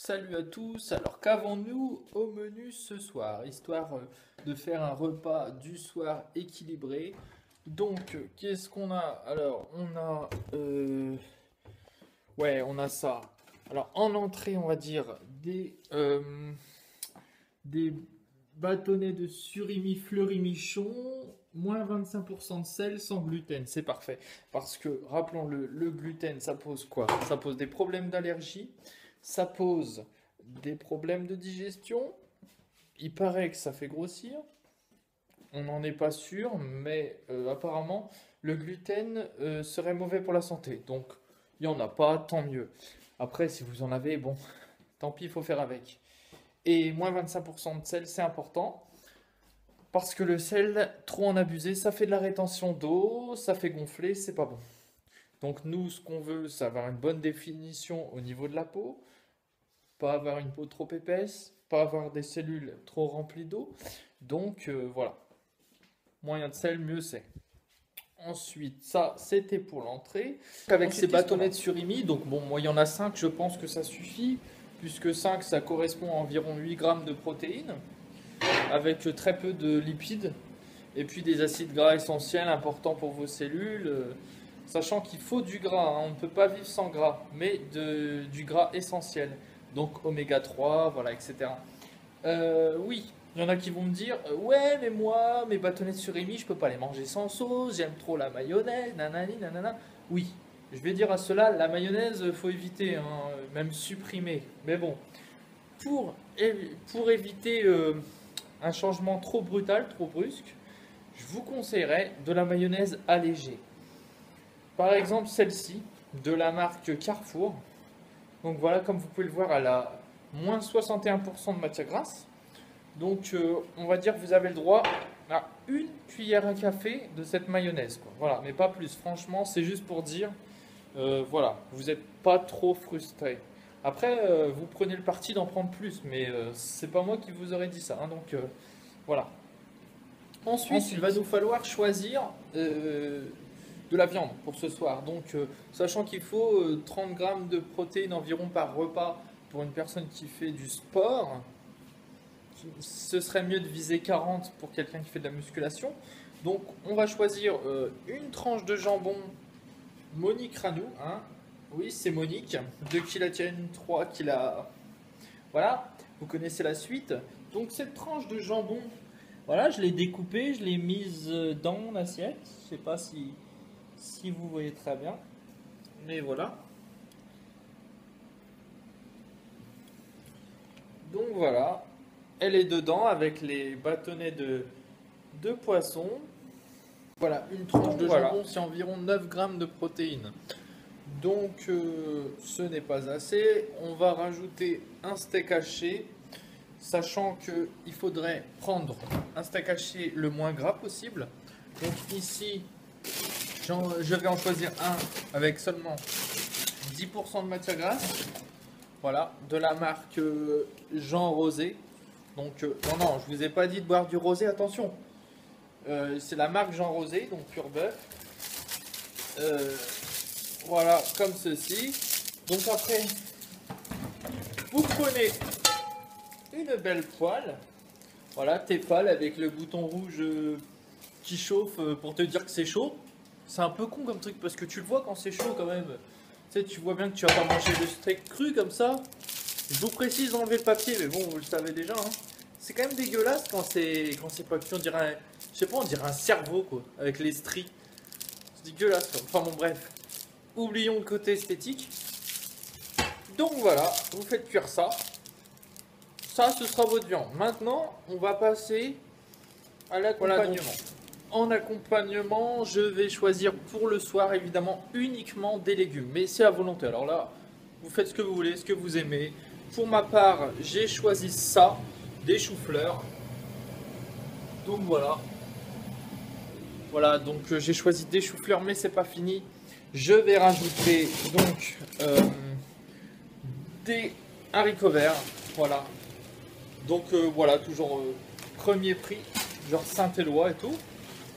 Salut à tous. Alors qu'avons-nous au menu ce soir, histoire de faire un repas du soir équilibré. Donc, qu'est-ce qu'on a? Alors, on a ça. Alors, en entrée, on va dire des bâtonnets de surimi fleuri-michon, moins 25% de sel sans gluten. C'est parfait. Parce que, rappelons-le, le gluten, ça pose quoi? Ça pose des problèmes d'allergie. Ça pose des problèmes de digestion. Il paraît que ça fait grossir. On n'en est pas sûr, mais apparemment, le gluten serait mauvais pour la santé. Donc, il n'y en a pas, tant mieux. Après, si vous en avez, bon, tant pis, il faut faire avec. Et moins 25% de sel, c'est important. Parce que le sel, trop en abuser, ça fait de la rétention d'eau, ça fait gonfler, c'est pas bon. Donc nous, ce qu'on veut, c'est avoir une bonne définition au niveau de la peau, pas avoir une peau trop épaisse, pas avoir des cellules trop remplies d'eau. Donc voilà, moins de sel, mieux c'est. Ensuite, ça, c'était pour l'entrée. Avec ces bâtonnets de surimi, donc bon, moi il y en a 5, je pense que ça suffit, puisque 5, ça correspond à environ 8 grammes de protéines, avec très peu de lipides, et puis des acides gras essentiels importants pour vos cellules. Sachant qu'il faut du gras, hein, on ne peut pas vivre sans gras, mais du gras essentiel. Donc oméga 3, voilà, etc. Oui, il y en a qui vont me dire ouais, mais moi, mes bâtonnets de surimi, je peux pas les manger sans sauce, j'aime trop la mayonnaise, nanani, nanana. Oui, je vais dire à cela, la mayonnaise, faut éviter, hein, même supprimer. Mais bon, pour éviter un changement trop brutal, trop brusque, je vous conseillerais de la mayonnaise allégée. Par exemple, celle-ci, de la marque Carrefour. Donc voilà, comme vous pouvez le voir, elle a moins 61% de matière grasse. Donc on va dire que vous avez le droit à une cuillère à café de cette mayonnaise, quoi. Voilà, mais pas plus. Franchement, c'est juste pour dire, voilà, vous n'êtes pas trop frustré. Après, vous prenez le parti d'en prendre plus, mais c'est pas moi qui vous aurais dit ça, hein, donc voilà. Ensuite, il va nous falloir choisir de la viande pour ce soir. Donc, sachant qu'il faut 30 grammes de protéines environ par repas pour une personne qui fait du sport, ce serait mieux de viser 40 pour quelqu'un qui fait de la musculation. Donc, on va choisir une tranche de jambon Monique Ranou, hein. Oui, c'est Monique, 2 qui la tiennent, 3 qui la... Voilà, vous connaissez la suite. Donc, cette tranche de jambon, voilà, je l'ai découpée, je l'ai mise dans mon assiette. Je sais pas si vous voyez très bien, mais voilà. Donc voilà, elle est dedans avec les bâtonnets de poisson. Voilà, une tranche de jambon, c'est environ 9 grammes de protéines. Donc ce n'est pas assez. On va rajouter un steak haché, sachant qu'il faudrait prendre un steak haché le moins gras possible. Donc ici, je vais en choisir un avec seulement 10% de matière grasse. Voilà, de la marque Jean Rosé. Donc, non, je vous ai pas dit de boire du rosé, attention. C'est la marque Jean Rosé, donc pur bœuf. Voilà, comme ceci. Donc après, vous prenez une belle poêle. Voilà, Tefal avec le bouton rouge qui chauffe pour te dire que c'est chaud. C'est un peu con comme truc parce que tu le vois quand c'est chaud quand même. Tu sais, tu vois bien que tu vas pas manger le steak cru comme ça. Je vous précise d'enlever le papier, mais bon, vous le savez déjà, hein. C'est quand même dégueulasse quand c'est pas cuit. On dirait je sais pas, on dirait un cerveau quoi, avec les stries. C'est dégueulasse quoi. Enfin bon, bref. Oublions le côté esthétique. Donc voilà, vous faites cuire ça. Ça, ce sera votre viande. Maintenant, on va passer à l'accompagnement. En accompagnement, je vais choisir pour le soir, évidemment, uniquement des légumes. Mais c'est à volonté. Alors là, vous faites ce que vous voulez, ce que vous aimez. Pour ma part, j'ai choisi ça, des choux-fleurs. Donc voilà. Voilà, donc j'ai choisi des choux-fleurs, mais c'est pas fini. Je vais rajouter donc des haricots verts. Voilà. Donc voilà, toujours premier prix, genre Saint-Éloi et tout.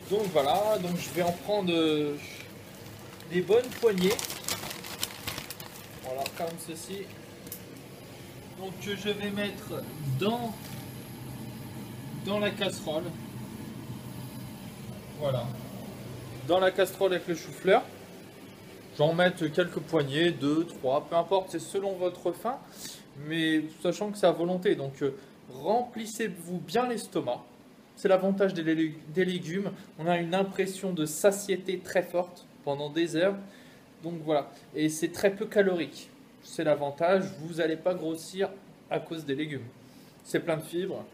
Donc voilà, donc je vais en prendre des bonnes poignées. Voilà, comme ceci. Donc que je vais mettre dans la casserole. Voilà. Dans la casserole avec le chou-fleur. J'en mette quelques poignées, 2, 3, peu importe, c'est selon votre faim. Mais sachant que c'est à volonté. Donc remplissez-vous bien l'estomac. C'est l'avantage des légumes. On a une impression de satiété très forte pendant des heures. Donc voilà. Et c'est très peu calorique. C'est l'avantage. Vous n'allez pas grossir à cause des légumes. C'est plein de fibres,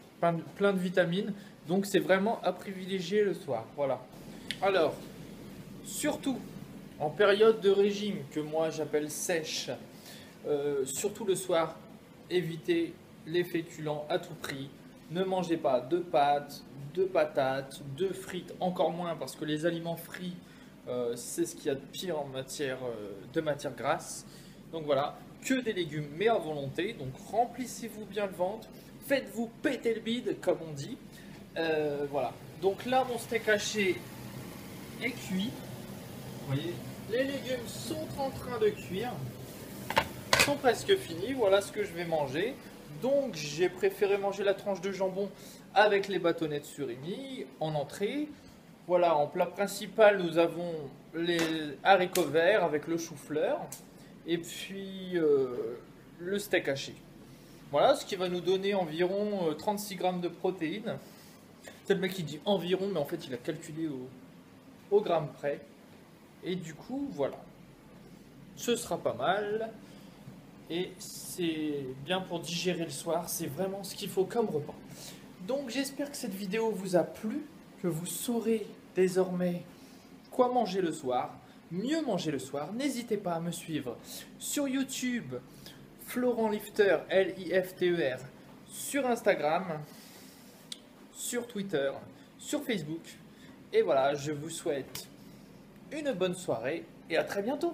plein de vitamines. Donc c'est vraiment à privilégier le soir. Voilà. Alors, surtout en période de régime que moi j'appelle sèche, surtout le soir, évitez les féculents à tout prix. Ne mangez pas de pâtes, de patates, de frites, encore moins parce que les aliments frits, c'est ce qu'il y a de pire en matière de matière grasse. Donc voilà, que des légumes mais à volonté. Donc remplissez-vous bien le ventre, faites-vous péter le bide comme on dit. Voilà. Donc là mon steak haché est cuit. Vous voyez, les légumes sont en train de cuire, sont presque finis. Voilà ce que je vais manger. Donc j'ai préféré manger la tranche de jambon avec les bâtonnets de surimi en entrée. Voilà, en plat principal, nous avons les haricots verts avec le chou-fleur et puis le steak haché. Voilà, ce qui va nous donner environ 36 grammes de protéines. C'est le mec qui dit environ, mais en fait il a calculé au gramme près. Et du coup, voilà. Ce sera pas mal. Et c'est bien pour digérer le soir. C'est vraiment ce qu'il faut comme repas. Donc j'espère que cette vidéo vous a plu. Que vous saurez désormais quoi manger le soir. Mieux manger le soir. N'hésitez pas à me suivre sur YouTube. Florent Lifter, L-I-F-T-E-R. Sur Instagram. Sur Twitter. Sur Facebook. Et voilà, je vous souhaite une bonne soirée et à très bientôt.